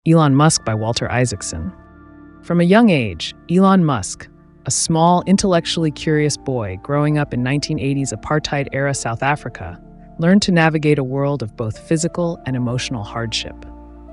Elon Musk by Walter Isaacson. From a young age, Elon Musk, a small, intellectually curious boy growing up in 1980s apartheid-era South Africa, learned to navigate a world of both physical and emotional hardship.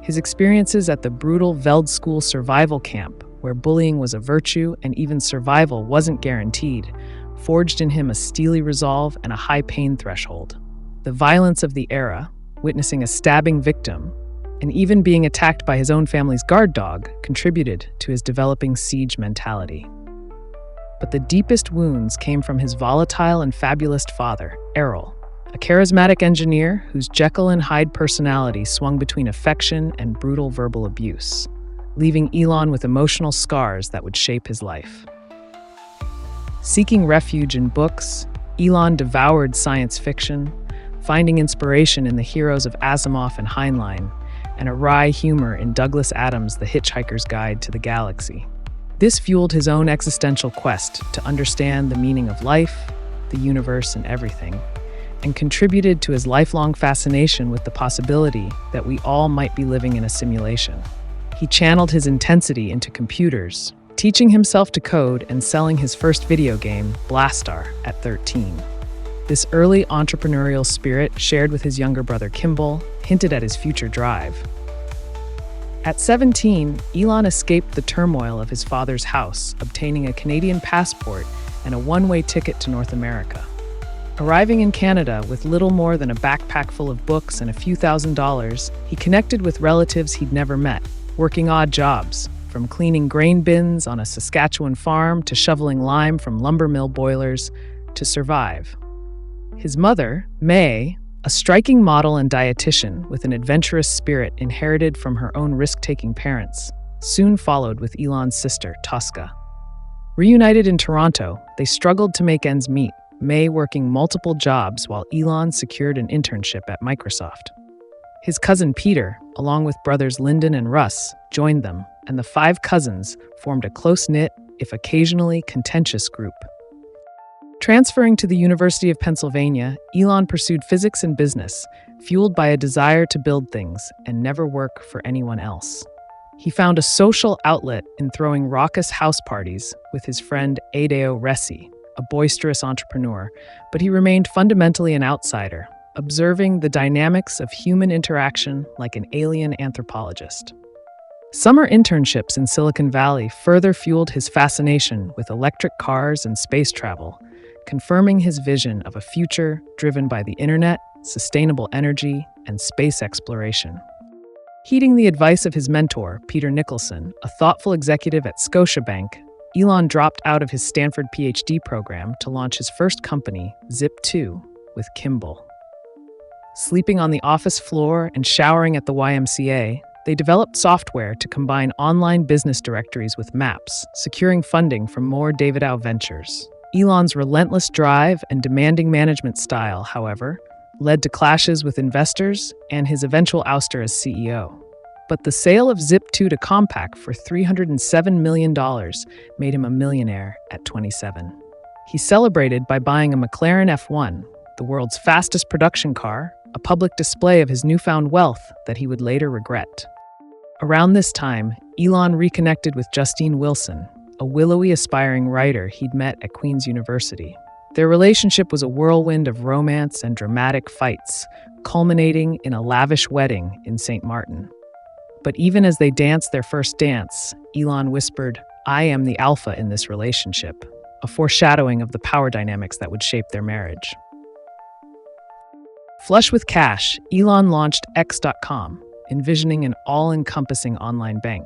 His experiences at the brutal Veld School survival camp, where bullying was a virtue and even survival wasn't guaranteed, forged in him a steely resolve and a high pain threshold. The violence of the era, witnessing a stabbing victim, and even being attacked by his own family's guard dog, contributed to his developing siege mentality. But the deepest wounds came from his volatile and fabulous father, Errol, a charismatic engineer whose Jekyll and Hyde personality swung between affection and brutal verbal abuse, leaving Elon with emotional scars that would shape his life. Seeking refuge in books, Elon devoured science fiction, finding inspiration in the heroes of Asimov and Heinlein, and a wry humor in Douglas Adams' The Hitchhiker's Guide to the Galaxy. This fueled his own existential quest to understand the meaning of life, the universe, and everything, and contributed to his lifelong fascination with the possibility that we all might be living in a simulation. He channeled his intensity into computers, teaching himself to code and selling his first video game, Blastar, at 13. This early entrepreneurial spirit, shared with his younger brother Kimball, hinted at his future drive. At 17, Elon escaped the turmoil of his father's house, obtaining a Canadian passport and a one-way ticket to North America. Arriving in Canada with little more than a backpack full of books and a few $1,000s, he connected with relatives he'd never met, working odd jobs, from cleaning grain bins on a Saskatchewan farm to shoveling lime from lumber mill boilers, to survive. His mother, May, a striking model and dietitian with an adventurous spirit inherited from her own risk-taking parents, soon followed with Elon's sister, Tosca. Reunited in Toronto, they struggled to make ends meet, May working multiple jobs while Elon secured an internship at Microsoft. His cousin Peter, along with brothers Lyndon and Russ, joined them, and the five cousins formed a close-knit, if occasionally contentious group. Transferring to the University of Pennsylvania, Elon pursued physics and business, fueled by a desire to build things and never work for anyone else. He found a social outlet in throwing raucous house parties with his friend Adeo Ressi, a boisterous entrepreneur, but he remained fundamentally an outsider, observing the dynamics of human interaction like an alien anthropologist. Summer internships in Silicon Valley further fueled his fascination with electric cars and space travel, confirming his vision of a future driven by the internet, sustainable energy, and space exploration. Heeding the advice of his mentor, Peter Nicholson, a thoughtful executive at Scotiabank, Elon dropped out of his Stanford PhD program to launch his first company, Zip2, with Kimball. Sleeping on the office floor and showering at the YMCA, they developed software to combine online business directories with maps, securing funding from more Davidow Ventures. Elon's relentless drive and demanding management style, however, led to clashes with investors and his eventual ouster as CEO. But the sale of Zip2 to Compaq for $307 million made him a millionaire at 27. He celebrated by buying a McLaren F1, the world's fastest production car, a public display of his newfound wealth that he would later regret. Around this time, Elon reconnected with Justine Wilson, a willowy aspiring writer he'd met at Queen's University. Their relationship was a whirlwind of romance and dramatic fights, culminating in a lavish wedding in St. Martin. But even as they danced their first dance, Elon whispered, "I am the alpha in this relationship," a foreshadowing of the power dynamics that would shape their marriage. Flush with cash, Elon launched X.com, envisioning an all-encompassing online bank.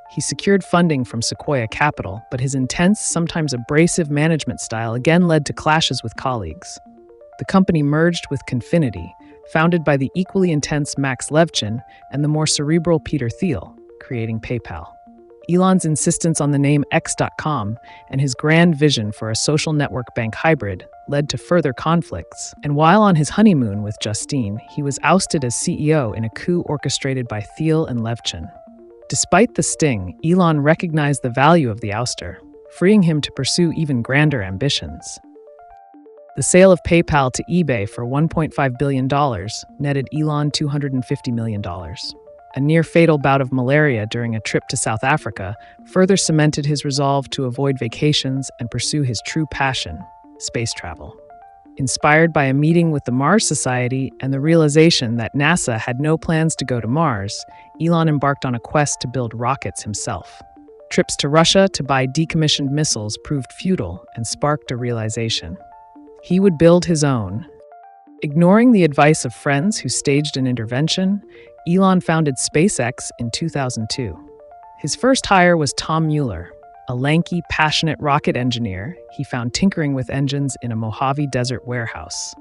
He secured funding from Sequoia Capital, but his intense, sometimes abrasive management style again led to clashes with colleagues. The company merged with Confinity, founded by the equally intense Max Levchin and the more cerebral Peter Thiel, creating PayPal. Elon's insistence on the name X.com and his grand vision for a social network bank hybrid led to further conflicts, and while on his honeymoon with Justine, he was ousted as CEO in a coup orchestrated by Thiel and Levchin. Despite the sting, Elon recognized the value of the ouster, freeing him to pursue even grander ambitions. The sale of PayPal to eBay for $1.5 billion netted Elon $250 million. a near-fatal bout of malaria during a trip to South Africa, further cemented his resolve to avoid vacations and pursue his true passion, space travel. Inspired by a meeting with the Mars Society and the realization that NASA had no plans to go to Mars, Elon embarked on a quest to build rockets himself. Trips to Russia to buy decommissioned missiles proved futile and sparked a realization. He would build his own. Ignoring the advice of friends who staged an intervention, Elon founded SpaceX in 2002. His first hire was Tom Mueller, a lanky, passionate rocket engineer he found tinkering with engines in a Mojave Desert warehouse.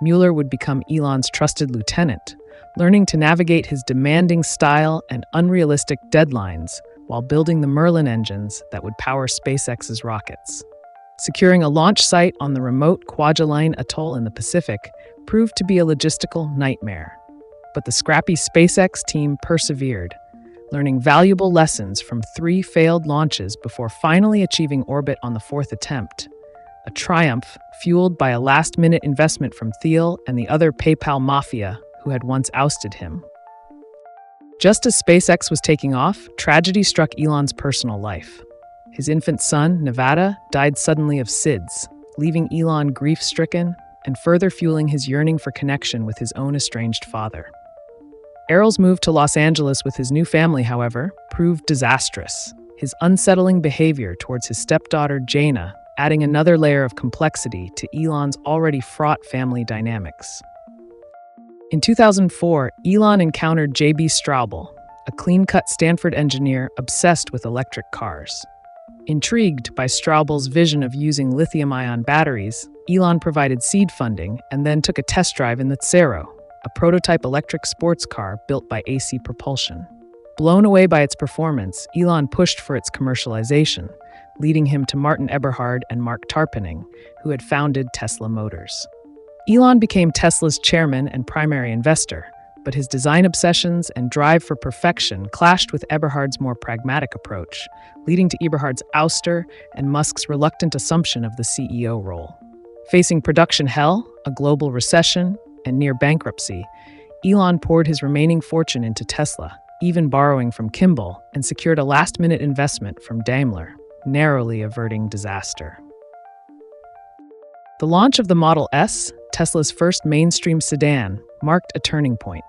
Mueller would become Elon's trusted lieutenant, learning to navigate his demanding style and unrealistic deadlines while building the Merlin engines that would power SpaceX's rockets. Securing a launch site on the remote Kwajalein Atoll in the Pacific proved to be a logistical nightmare. But the scrappy SpaceX team persevered, learning valuable lessons from 3 failed launches before finally achieving orbit on the 4th attempt, a triumph fueled by a last-minute investment from Thiel and the other PayPal mafia who had once ousted him. Just as SpaceX was taking off, tragedy struck Elon's personal life. His infant son, Nevada, died suddenly of SIDS, leaving Elon grief-stricken and further fueling his yearning for connection with his own estranged father. Errol's move to Los Angeles with his new family, however, proved disastrous, his unsettling behavior towards his stepdaughter, Jaina, adding another layer of complexity to Elon's already fraught family dynamics. In 2004, Elon encountered J.B. Straubel, a clean-cut Stanford engineer obsessed with electric cars. Intrigued by Straubel's vision of using lithium-ion batteries, Elon provided seed funding and then took a test drive in the Tsero, a prototype electric sports car built by AC Propulsion. Blown away by its performance, Elon pushed for its commercialization, leading him to Martin Eberhard and Mark Tarpenning, who had founded Tesla Motors. Elon became Tesla's chairman and primary investor, but his design obsessions and drive for perfection clashed with Eberhard's more pragmatic approach, leading to Eberhard's ouster and Musk's reluctant assumption of the CEO role. Facing production hell, a global recession, and near bankruptcy, Elon poured his remaining fortune into Tesla, even borrowing from Kimball, and secured a last-minute investment from Daimler, narrowly averting disaster. The launch of the Model S, Tesla's first mainstream sedan, marked a turning point.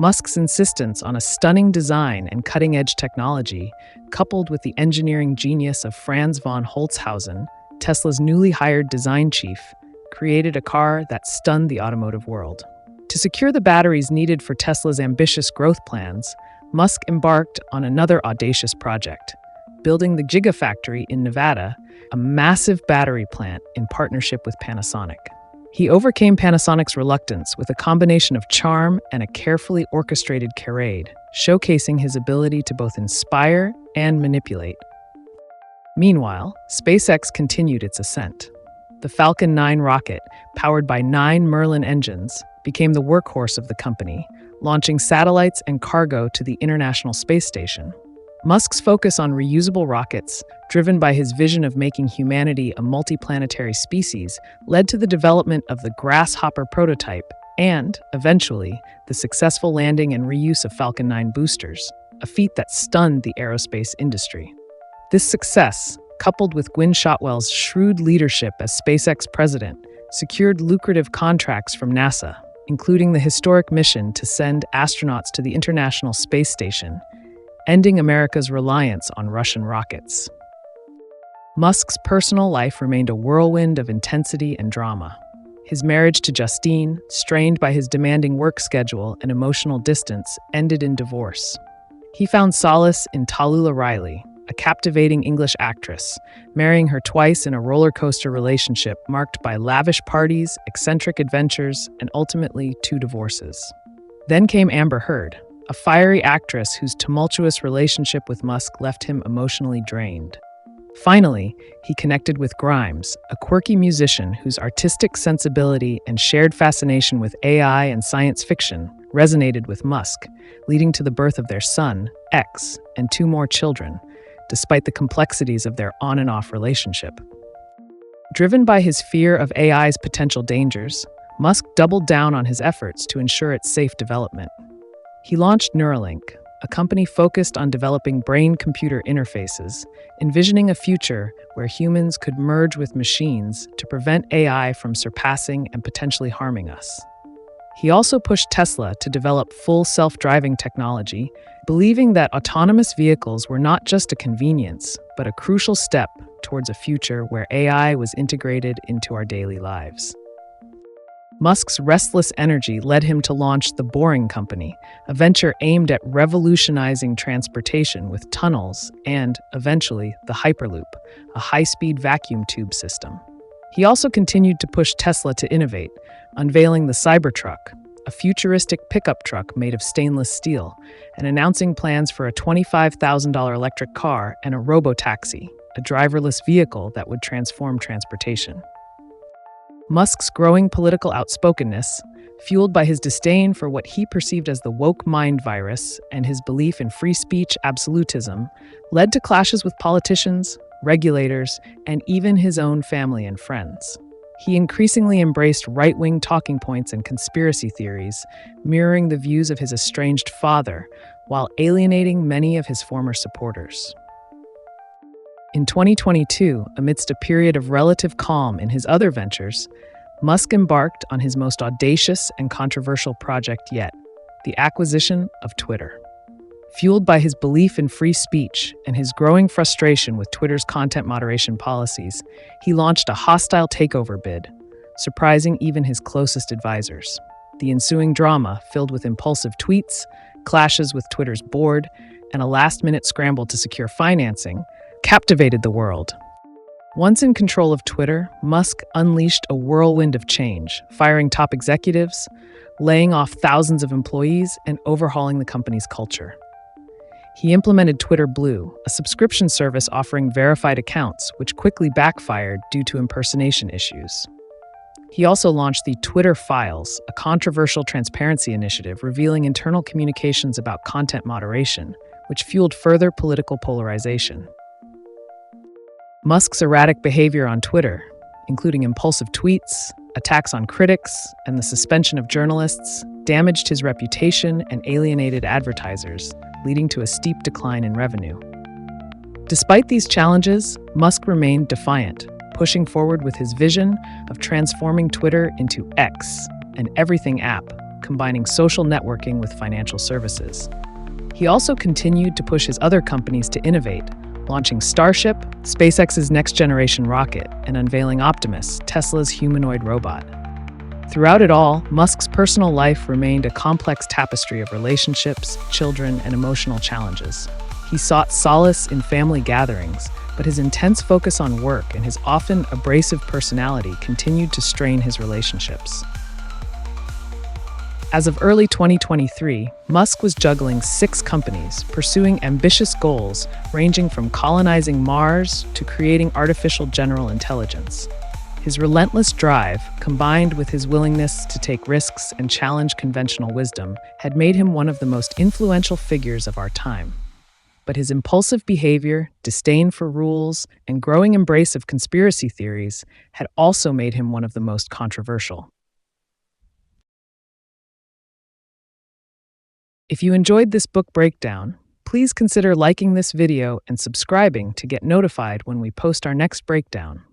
Musk's insistence on a stunning design and cutting-edge technology, coupled with the engineering genius of Franz von Holzhausen, Tesla's newly hired design chief, created a car that stunned the automotive world. To secure the batteries needed for Tesla's ambitious growth plans, Musk embarked on another audacious project, building the Gigafactory in Nevada, a massive battery plant in partnership with Panasonic. He overcame Panasonic's reluctance with a combination of charm and a carefully orchestrated charade, showcasing his ability to both inspire and manipulate. Meanwhile, SpaceX continued its ascent. The Falcon 9 rocket, powered by 9 Merlin engines, became the workhorse of the company, launching satellites and cargo to the International Space Station. Musk's focus on reusable rockets, driven by his vision of making humanity a multiplanetary species, led to the development of the Grasshopper prototype and, eventually, the successful landing and reuse of Falcon 9 boosters, a feat that stunned the aerospace industry. This success, coupled with Gwynne Shotwell's shrewd leadership as SpaceX president, secured lucrative contracts from NASA, including the historic mission to send astronauts to the International Space Station, ending America's reliance on Russian rockets. Musk's personal life remained a whirlwind of intensity and drama. His marriage to Justine, strained by his demanding work schedule and emotional distance, ended in divorce. He found solace in Tallulah Riley, a captivating English actress, marrying her twice in a roller coaster relationship marked by lavish parties, eccentric adventures, and ultimately 2 divorces. Then came Amber Heard, a fiery actress whose tumultuous relationship with Musk left him emotionally drained. Finally, he connected with Grimes, a quirky musician whose artistic sensibility and shared fascination with AI and science fiction resonated with Musk, leading to the birth of their son, X, and 2 more children, despite the complexities of their on and off relationship. Driven by his fear of AI's potential dangers, Musk doubled down on his efforts to ensure its safe development. He launched Neuralink, a company focused on developing brain-computer interfaces, envisioning a future where humans could merge with machines to prevent AI from surpassing and potentially harming us. He also pushed Tesla to develop full self-driving technology, believing that autonomous vehicles were not just a convenience, but a crucial step towards a future where AI was integrated into our daily lives. Musk's restless energy led him to launch the Boring Company, a venture aimed at revolutionizing transportation with tunnels and, eventually, the Hyperloop, a high-speed vacuum tube system. He also continued to push Tesla to innovate, unveiling the Cybertruck, a futuristic pickup truck made of stainless steel, and announcing plans for a $25,000 electric car and a robotaxi, a driverless vehicle that would transform transportation. Musk's growing political outspokenness, fueled by his disdain for what he perceived as the woke mind virus and his belief in free speech absolutism, led to clashes with politicians, regulators, and even his own family and friends. He increasingly embraced right-wing talking points and conspiracy theories, mirroring the views of his estranged father, while alienating many of his former supporters. In 2022, amidst a period of relative calm in his other ventures, Musk embarked on his most audacious and controversial project yet, the acquisition of Twitter. Fueled by his belief in free speech and his growing frustration with Twitter's content moderation policies, he launched a hostile takeover bid, surprising even his closest advisors. The ensuing drama, filled with impulsive tweets, clashes with Twitter's board, and a last-minute scramble to secure financing, captivated the world. Once in control of Twitter, Musk unleashed a whirlwind of change, firing top executives, laying off thousands of employees, and overhauling the company's culture. He implemented Twitter Blue, a subscription service offering verified accounts, which quickly backfired due to impersonation issues. He also launched the Twitter Files, a controversial transparency initiative revealing internal communications about content moderation, which fueled further political polarization. Musk's erratic behavior on Twitter, including impulsive tweets, attacks on critics, and the suspension of journalists, damaged his reputation and alienated advertisers, leading to a steep decline in revenue. Despite these challenges, Musk remained defiant, pushing forward with his vision of transforming Twitter into X, an everything app, combining social networking with financial services. He also continued to push his other companies to innovate, launching Starship, SpaceX's next-generation rocket, and unveiling Optimus, Tesla's humanoid robot. Throughout it all, Musk's personal life remained a complex tapestry of relationships, children, and emotional challenges. He sought solace in family gatherings, but his intense focus on work and his often abrasive personality continued to strain his relationships. As of early 2023, Musk was juggling 6 companies, pursuing ambitious goals ranging from colonizing Mars to creating artificial general intelligence. His relentless drive, combined with his willingness to take risks and challenge conventional wisdom, had made him one of the most influential figures of our time. But his impulsive behavior, disdain for rules, and growing embrace of conspiracy theories had also made him one of the most controversial. If you enjoyed this book breakdown, please consider liking this video and subscribing to get notified when we post our next breakdown.